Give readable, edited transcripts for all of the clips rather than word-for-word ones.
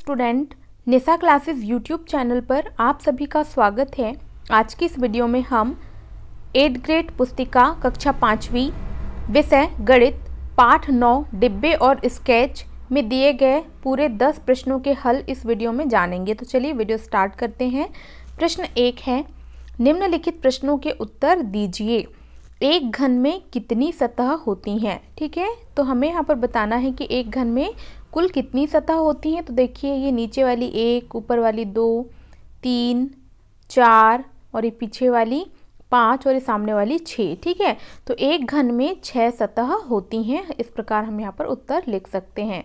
Student, निशा classes YouTube channel पर आप सभी का स्वागत है। आज की इस वीडियो में हम 8th ग्रेड पुस्तिका कक्षा 5वीं विषय गणित पाठ 9 डिब्बे और स्केच में दिए गए पूरे 10 प्रश्नों के हल इस वीडियो में जानेंगे। तो चलिए वीडियो स्टार्ट करते हैं। प्रश्न 1 है, निम्नलिखित प्रश्नों के उत्तर दीजिए। एक घन में कितनी सतह होती हैं? ठीक है, तो हमें यहाँ पर बताना है कि एक घन में कुल कितनी सतह होती हैं। तो देखिए, ये नीचे वाली 1, ऊपर वाली 2, 3, 4 और ये पीछे वाली 5 और ये सामने वाली 6। ठीक है, तो एक घन में 6 सतह होती हैं। इस प्रकार हम यहाँ पर उत्तर लिख सकते हैं।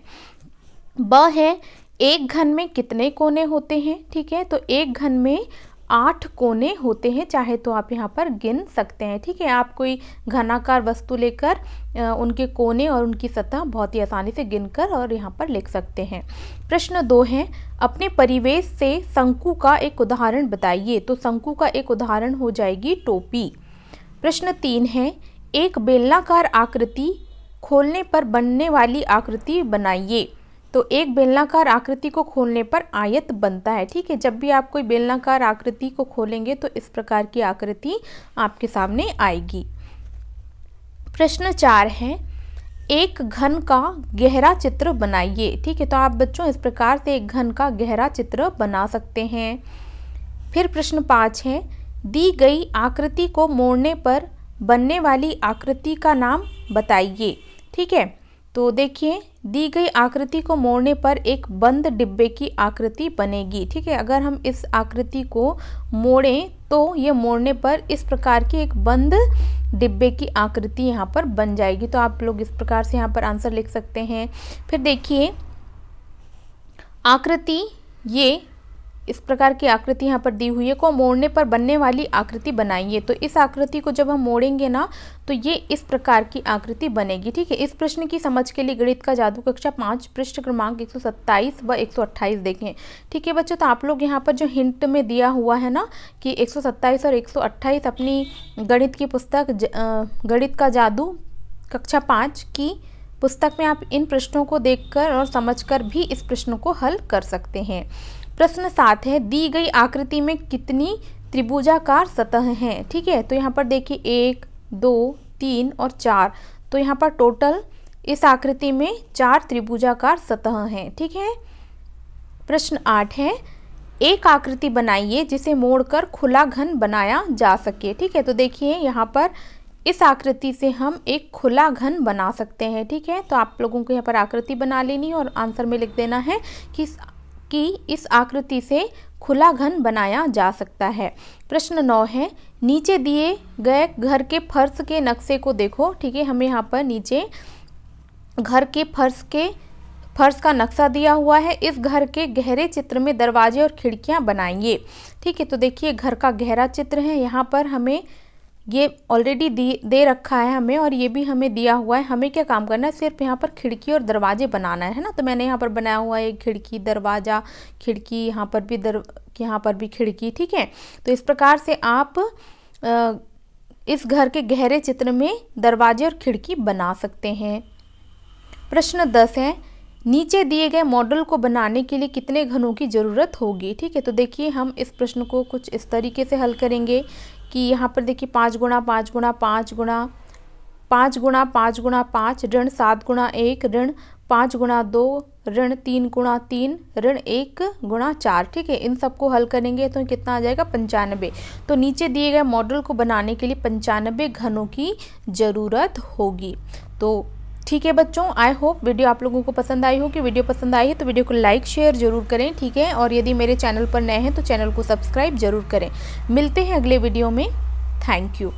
ब है, एक घन में कितने कोने होते हैं? ठीक है, तो एक घन में 8 कोने होते हैं। चाहे तो आप यहाँ पर गिन सकते हैं। ठीक है, आप कोई घनाकार वस्तु लेकर उनके कोने और उनकी सतह बहुत ही आसानी से गिनकर और यहाँ पर लिख सकते हैं। प्रश्न 2 है, अपने परिवेश से शंकु का एक उदाहरण बताइए। तो शंकु का एक उदाहरण हो जाएगी टोपी। प्रश्न 3 है, एक बेलनाकार आकृति खोलने पर बनने वाली आकृति बनाइए। तो एक बेलनाकार आकृति को खोलने पर आयत बनता है। ठीक है, जब भी आप कोई बेलनाकार आकृति को खोलेंगे तो इस प्रकार की आकृति आपके सामने आएगी। प्रश्न 4 है, एक घन का गहरा चित्र बनाइए। ठीक है, तो आप बच्चों इस प्रकार से एक घन का गहरा चित्र बना सकते हैं। फिर प्रश्न 5 है, दी गई आकृति को मोड़ने पर बनने वाली आकृति का नाम बताइए। ठीक है, तो देखिए, दी गई आकृति को मोड़ने पर एक बंद डिब्बे की आकृति बनेगी। ठीक है, अगर हम इस आकृति को मोड़ें तो ये मोड़ने पर इस प्रकार की एक बंद डिब्बे की आकृति यहाँ पर बन जाएगी। तो आप लोग इस प्रकार से यहाँ पर आंसर लिख सकते हैं। फिर देखिए, आकृति ये इस प्रकार की आकृति यहाँ पर दी हुई है, को मोड़ने पर बनने वाली आकृति बनाइए। तो इस आकृति को जब हम मोड़ेंगे ना तो ये इस प्रकार की आकृति बनेगी। ठीक है, इस प्रश्न की समझ के लिए गणित का जादू कक्षा 5 पृष्ठ क्रमांक 127 व 128 देखें। ठीक है बच्चों, तो आप लोग यहाँ पर जो हिंट में दिया हुआ है ना कि 127 और 128 अपनी गणित की पुस्तक गणित का जादू कक्षा 5 की पुस्तक में आप इन प्रश्नों को देखकर और समझकर भी इस प्रश्न को हल कर सकते हैं। प्रश्न 7 है, दी गई आकृति में कितनी त्रिभुजाकार सतह हैं? ठीक है, तो यहाँ पर देखिए 1, 2, 3 और 4। तो यहाँ पर टोटल इस आकृति में 4 त्रिभुजाकार सतह हैं। ठीक है। प्रश्न 8 है, एक आकृति बनाइए जिसे मोड़कर खुला घन बनाया जा सके। ठीक है, तो देखिए यहाँ पर इस आकृति से हम एक खुला घन बना सकते हैं। ठीक है, तो आप लोगों को यहाँ पर आकृति बना लेनी और आंसर में लिख देना है कि इस आकृति से खुला घन बनाया जा सकता है। प्रश्न 9 है, नीचे दिए गए घर के फर्श के नक्शे को देखो। ठीक है, हमें यहाँ पर नीचे घर के फर्श का नक्शा दिया हुआ है। इस घर के गहरे चित्र में दरवाजे और खिड़कियाँ बनाइए। ठीक है, तो देखिए घर का गहरा चित्र है। यहाँ पर हमें ये ऑलरेडी दे रखा है हमें, और ये भी हमें दिया हुआ है। हमें क्या काम करना है, सिर्फ यहाँ पर खिड़की और दरवाजे बनाना है ना। तो मैंने यहाँ पर बनाया हुआ है खिड़की, दरवाजा, खिड़की, यहाँ पर भी खिड़की। ठीक है, तो इस प्रकार से आप इस घर के गहरे चित्र में दरवाजे और खिड़की बना सकते हैं। प्रश्न 10 है, नीचे दिए गए मॉडल को बनाने के लिए कितने घनों की ज़रूरत होगी? ठीक है, तो देखिए हम इस प्रश्न को कुछ इस तरीके से हल करेंगे कि यहाँ पर देखिए 5 गुणा 5 गुणा 5 गुणा 5 गुणा 5 गुणा 5 ऋण 7 गुणा 1 ऋण 5 गुणा 2 ऋण 3 गुणा 3 ऋण 1 गुणा 4। ठीक है, इन सबको हल करेंगे तो कितना आ जाएगा, 95। तो नीचे दिए गए मॉडल को बनाने के लिए 95 घनों की ज़रूरत होगी। तो ठीक है बच्चों, आई होप वीडियो आप लोगों को पसंद आई हो। कि वीडियो पसंद आई है तो वीडियो को लाइक शेयर जरूर करें। ठीक है, और यदि मेरे चैनल पर नए हैं तो चैनल को सब्सक्राइब जरूर करें। मिलते हैं अगले वीडियो में। Thank you.